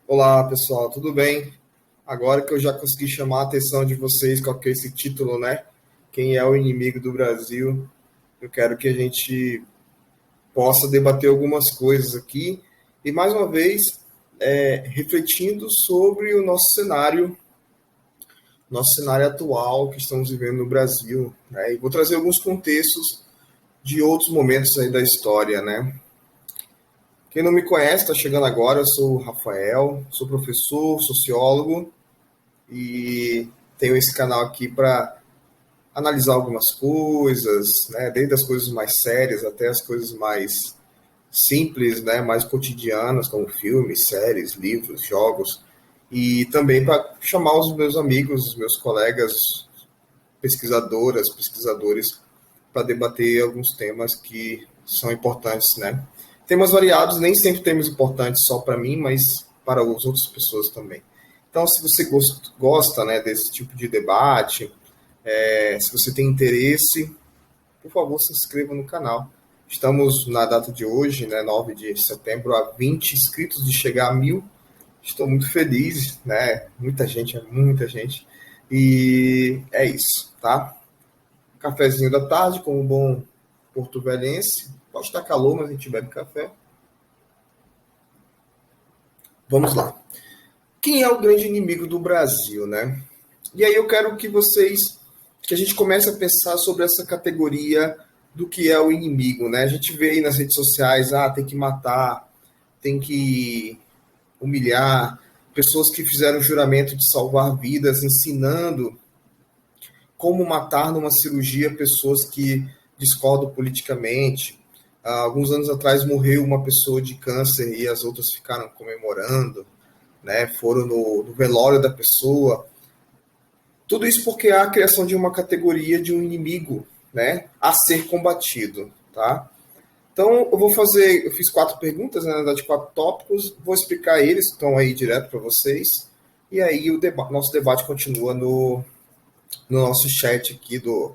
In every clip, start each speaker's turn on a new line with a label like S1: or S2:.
S1: Olá, pessoal, tudo bem? Agora que eu já consegui chamar a atenção de vocês com esse título, né? Quem é o inimigo do Brasil? Eu quero que a gente possa debater algumas coisas aqui e, mais uma vez, refletindo sobre o nosso cenário atual que estamos vivendo no Brasil, né? E vou trazer alguns contextos de outros momentos aí da história, né? Quem não me conhece, está chegando agora, eu sou o Rafael, sou professor, sociólogo, e tenho esse canal aqui para analisar algumas coisas, né, desde as coisas mais sérias até as coisas mais simples, né, mais cotidianas, como filmes, séries, livros, jogos, e também para chamar os meus amigos, os meus colegas, pesquisadoras, pesquisadores, para debater alguns temas que são importantes, né? Temas variados, nem sempre temas importantes só para mim, mas para as outras pessoas também. Então, se você gosta, né, desse tipo de debate, se você tem interesse, por favor, se inscreva no canal. Estamos na data de hoje, né, 9 de setembro, a 20 inscritos de chegar a 1.000. Estou muito feliz, né? Muita gente, é muita gente. E é isso, tá? Cafezinho da tarde, com um bom porto-velhense. Pode estar calor, mas a gente bebe café. Vamos lá. Quem é o grande inimigo do Brasil, né? E aí eu quero que a gente comece a pensar sobre essa categoria do que é o inimigo, né? A gente vê aí nas redes sociais, tem que matar, tem que humilhar, pessoas que fizeram juramento de salvar vidas, ensinando como matar numa cirurgia pessoas que discordam politicamente. Alguns anos atrás morreu uma pessoa de câncer e as outras ficaram comemorando, né? Foram no velório da pessoa. Tudo isso porque há a criação de uma categoria de um inimigo, né, a ser combatido, tá? Então, eu fiz 4 perguntas, né, na verdade, 4 tópicos, vou explicar eles, estão aí direto para vocês, e aí nosso debate continua no nosso chat aqui do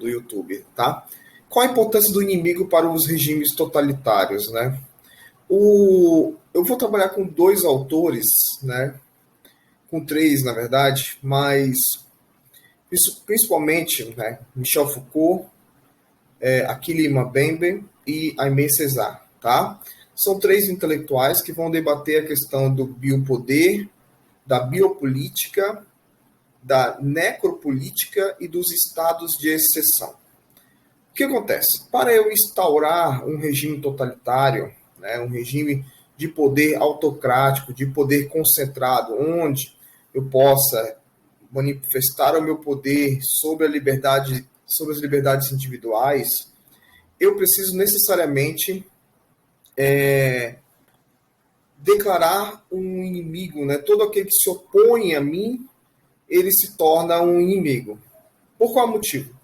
S1: YouTube, tá? Qual a importância do inimigo para os regimes totalitários, né? Eu vou trabalhar com 2 autores, né, com 3, na verdade, mas principalmente, né, Michel Foucault, Achille Mbembe e Aimé Césaire, tá? São 3 intelectuais que vão debater a questão do biopoder, da biopolítica, da necropolítica e dos estados de exceção. O que acontece? Para eu instaurar um regime totalitário, né, um regime de poder autocrático, de poder concentrado, onde eu possa manifestar o meu poder sobre a liberdade, sobre as liberdades individuais, eu preciso necessariamente declarar um inimigo, né? Todo aquele que se opõe a mim, ele se torna um inimigo. Por qual motivo?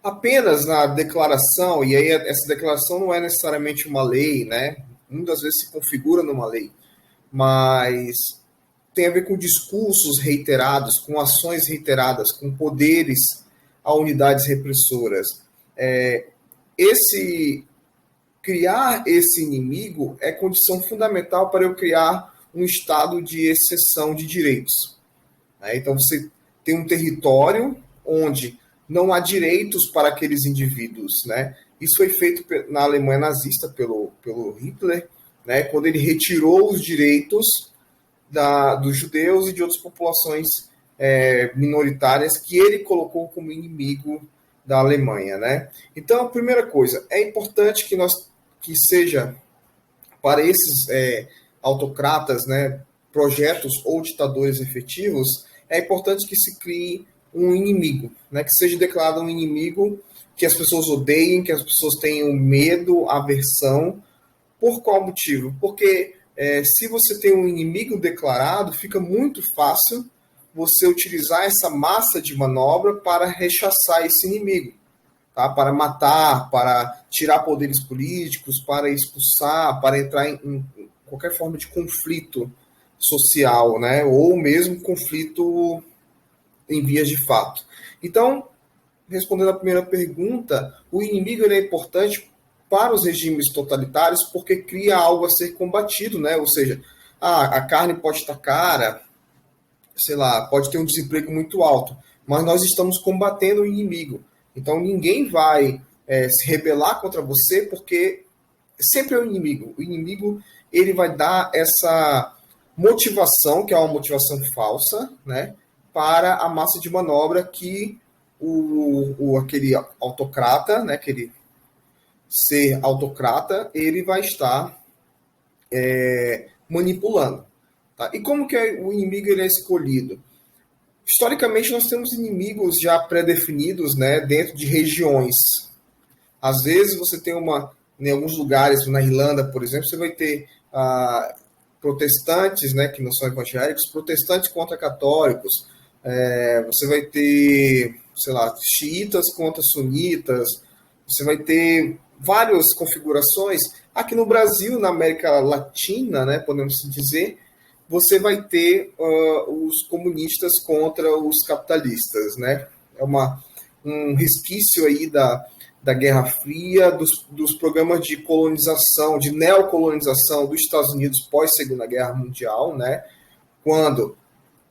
S1: Apenas na declaração, e aí essa declaração não é necessariamente uma lei, né? Muitas vezes se configura numa lei, mas tem a ver com discursos reiterados, com ações reiteradas, com poderes a unidades repressoras. Esse criar esse inimigo é condição fundamental para eu criar um estado de exceção de direitos. Então você tem um território onde não há direitos para aqueles indivíduos, né? Isso foi feito na Alemanha nazista pelo Hitler, né? Quando ele retirou os direitos dos judeus e de outras populações minoritárias que ele colocou como inimigo da Alemanha, né? Então, a primeira coisa, é importante que seja para esses autocratas, né, projetos ou ditadores efetivos, é importante que se crie um inimigo, né, que seja declarado um inimigo que as pessoas odeiem, que as pessoas tenham medo, aversão. Por qual motivo? Porque se você tem um inimigo declarado, fica muito fácil você utilizar essa massa de manobra para rechaçar esse inimigo, tá? Para matar, para tirar poderes políticos, para expulsar, para entrar em qualquer forma de conflito social, né? Ou mesmo conflito em vias de fato. Então, respondendo à primeira pergunta, o inimigo ele é importante para os regimes totalitários porque cria algo a ser combatido, né? Ou seja, a carne pode estar cara, sei lá, pode ter um desemprego muito alto, mas nós estamos combatendo o inimigo. Então ninguém vai se rebelar contra você, porque sempre é o inimigo. O inimigo, ele vai dar essa motivação, que é uma motivação falsa, né, para a massa de manobra que aquele autocrata, né, aquele ser autocrata, ele vai estar manipulando. Tá? E como que o inimigo ele é escolhido? Historicamente, nós temos inimigos já pré-definidos, né, dentro de regiões. Às vezes você tem em alguns lugares, na Irlanda, por exemplo, você vai ter protestantes, né, que não são evangélicos, protestantes contra católicos. Você vai ter, sei lá, xiitas contra sunitas. Você vai ter várias configurações. Aqui no Brasil, na América Latina, né, podemos dizer, você vai ter os comunistas contra os capitalistas, né? É um resquício aí da Guerra Fria, dos programas de colonização, de neocolonização dos Estados Unidos pós-Segunda Guerra Mundial, né? Quando,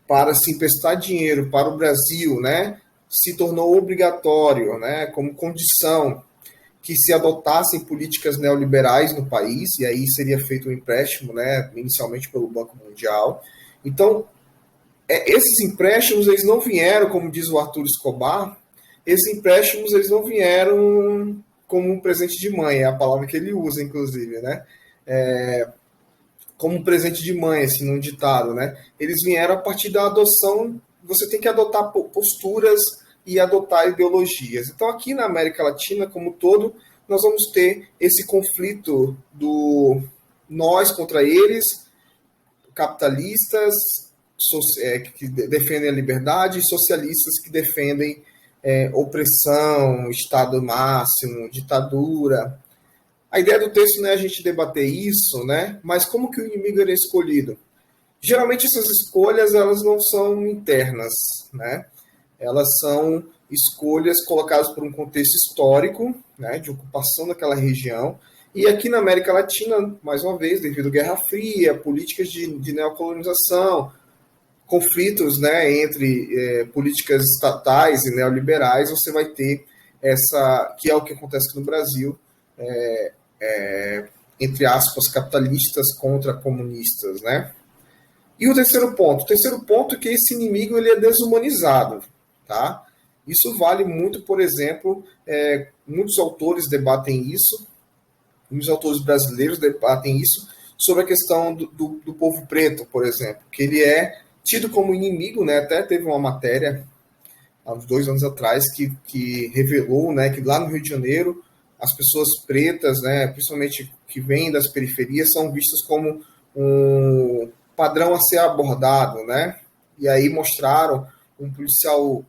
S1: para se emprestar dinheiro para o Brasil, né, se tornou obrigatório, né, como condição que se adotassem políticas neoliberais no país, e aí seria feito um empréstimo, né, inicialmente pelo Banco Mundial. Então, esses empréstimos, eles não vieram, como diz o Arthur Escobar, esses empréstimos, eles não vieram como um presente de mãe, é a palavra que ele usa, inclusive, né? Como um presente de mãe, assim, num ditado, né? Eles vieram a partir da adoção, você tem que adotar posturas e adotar ideologias. Então, aqui na América Latina, como um todo, nós vamos ter esse conflito do nós contra eles, capitalistas que defendem a liberdade e socialistas que defendem opressão, Estado máximo, ditadura. A ideia do texto não é a gente debater isso, né? Mas como que o inimigo era escolhido? Geralmente essas escolhas elas não são internas, né? Elas são escolhas colocadas por um contexto histórico, né, de ocupação daquela região. E aqui na América Latina, mais uma vez, devido à Guerra Fria, políticas de neocolonização, conflitos, né, entre políticas estatais e neoliberais, você vai ter que é o que acontece aqui no Brasil, entre aspas, capitalistas contra comunistas, né? E o terceiro ponto? O terceiro ponto é que esse inimigo ele é desumanizado, tá? Isso vale muito, por exemplo, muitos autores debatem isso, muitos autores brasileiros debatem isso, sobre a questão do povo preto, por exemplo, que ele é tido como inimigo, né? Até teve uma matéria, há uns 2 anos atrás, que revelou, né, que lá no Rio de Janeiro, as pessoas pretas, né, principalmente que vêm das periferias, são vistas como um padrão a ser abordado, né? E aí mostraram um policial,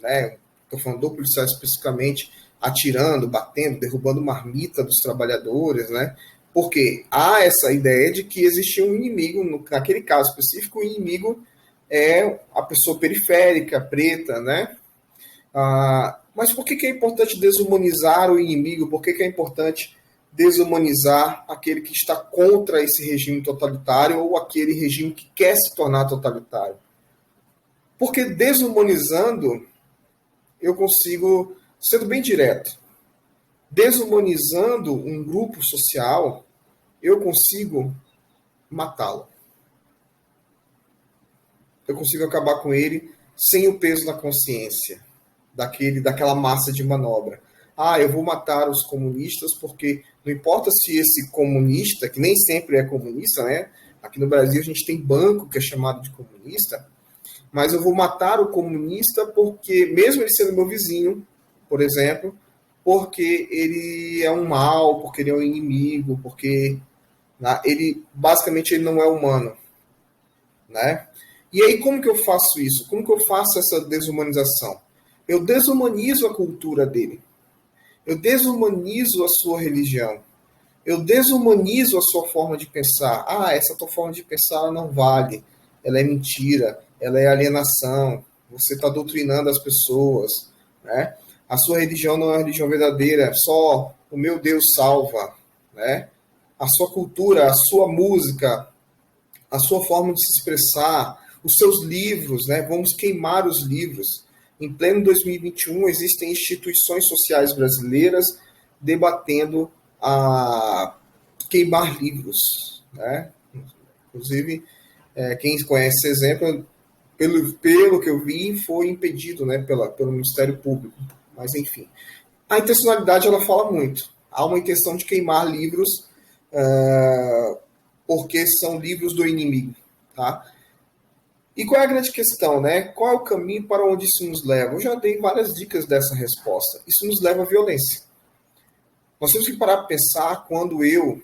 S1: né? Estou falando do policial especificamente, atirando, batendo, derrubando marmita dos trabalhadores, né? Porque há essa ideia de que existia um inimigo, naquele caso específico, o inimigo é a pessoa periférica, preta, né? Mas por que é importante desumanizar o inimigo? Por que é importante desumanizar aquele que está contra esse regime totalitário ou aquele regime que quer se tornar totalitário? Porque desumanizando, eu consigo, sendo bem direto, desumanizando um grupo social, eu consigo matá-lo. Eu consigo acabar com ele sem o peso na consciência daquela massa de manobra. Eu vou matar os comunistas porque não importa se esse comunista, que nem sempre é comunista, né? Aqui no Brasil a gente tem banco que é chamado de comunista, mas eu vou matar o comunista porque, mesmo ele sendo meu vizinho, por exemplo, porque ele é um mal, porque ele é um inimigo, porque ele basicamente ele não é humano, né? E aí como que eu faço isso? Como que eu faço essa desumanização? Eu desumanizo a cultura dele. Eu desumanizo a sua religião. Eu desumanizo a sua forma de pensar. Essa tua forma de pensar não vale. Ela é mentira. Ela é alienação. Você está doutrinando as pessoas, né? A sua religião não é uma religião verdadeira. Só o meu Deus salva, né? A sua cultura, a sua música, a sua forma de se expressar, os seus livros, né? Vamos queimar os livros. Em pleno 2021, existem instituições sociais brasileiras debatendo a queimar livros, né? Inclusive, quem conhece esse exemplo, pelo que eu vi, foi impedido, né, pelo Ministério Público. Mas, enfim. A intencionalidade, ela fala muito. Há uma intenção de queimar livros porque são livros do inimigo, tá? E qual é a grande questão, né? Qual é o caminho para onde isso nos leva? Eu já dei várias dicas dessa resposta. Isso nos leva à violência. Nós temos que parar para pensar quando eu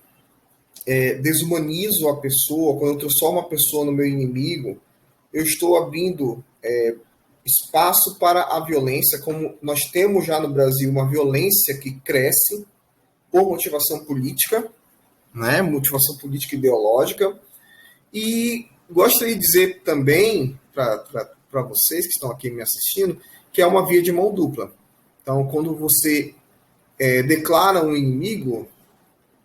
S1: desumanizo a pessoa, quando eu transformo a pessoa no meu inimigo, eu estou abrindo espaço para a violência, como nós temos já no Brasil uma violência que cresce por motivação política, né? Motivação política e ideológica. E gostaria de dizer também para vocês que estão aqui me assistindo que é uma via de mão dupla. Então, quando você declara um inimigo,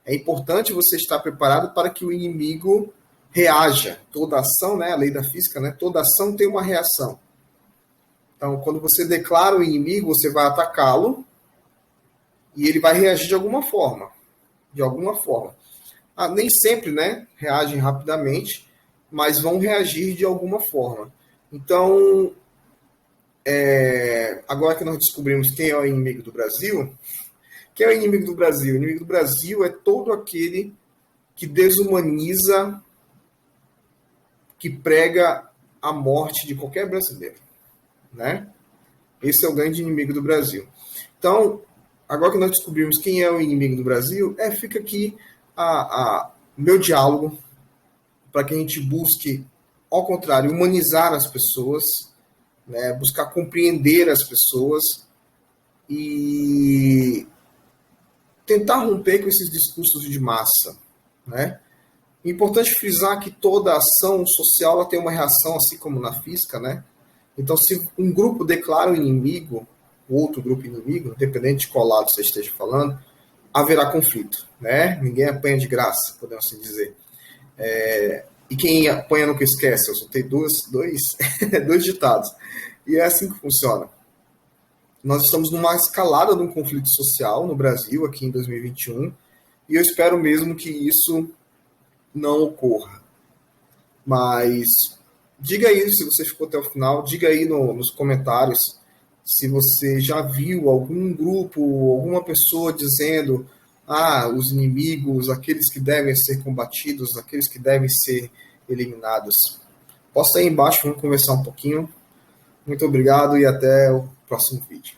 S1: é importante você estar preparado para que o inimigo reaja. Toda ação, né, a lei da física, né, toda ação tem uma reação. Então, quando você declara o inimigo, você vai atacá-lo e ele vai reagir de alguma forma. De alguma forma. Nem sempre, né, reagem rapidamente, mas vão reagir de alguma forma. Então, agora que nós descobrimos quem é o inimigo do Brasil, quem é o inimigo do Brasil? O inimigo do Brasil é todo aquele que desumaniza, que prega a morte de qualquer brasileiro, né? Esse é o grande inimigo do Brasil. Então, agora que nós descobrimos quem é o inimigo do Brasil, fica aqui meu diálogo para que a gente busque, ao contrário, humanizar as pessoas, né? Buscar compreender as pessoas e tentar romper com esses discursos de massa, né? É importante frisar que toda ação social ela tem uma reação, assim como na física, né? Então, se um grupo declara um inimigo, outro grupo inimigo, independente de qual lado você esteja falando, haverá conflito, né? Ninguém apanha de graça, podemos assim dizer. E quem apanha nunca esquece. Eu soltei dois ditados. E é assim que funciona. Nós estamos numa escalada de um conflito social no Brasil, aqui em 2021, e eu espero mesmo que isso não ocorra. Mas diga aí, se você ficou até o final, diga aí nos comentários se você já viu algum grupo, alguma pessoa dizendo os inimigos, aqueles que devem ser combatidos, aqueles que devem ser eliminados. Posta aí embaixo, vamos conversar um pouquinho. Muito obrigado e até o próximo vídeo.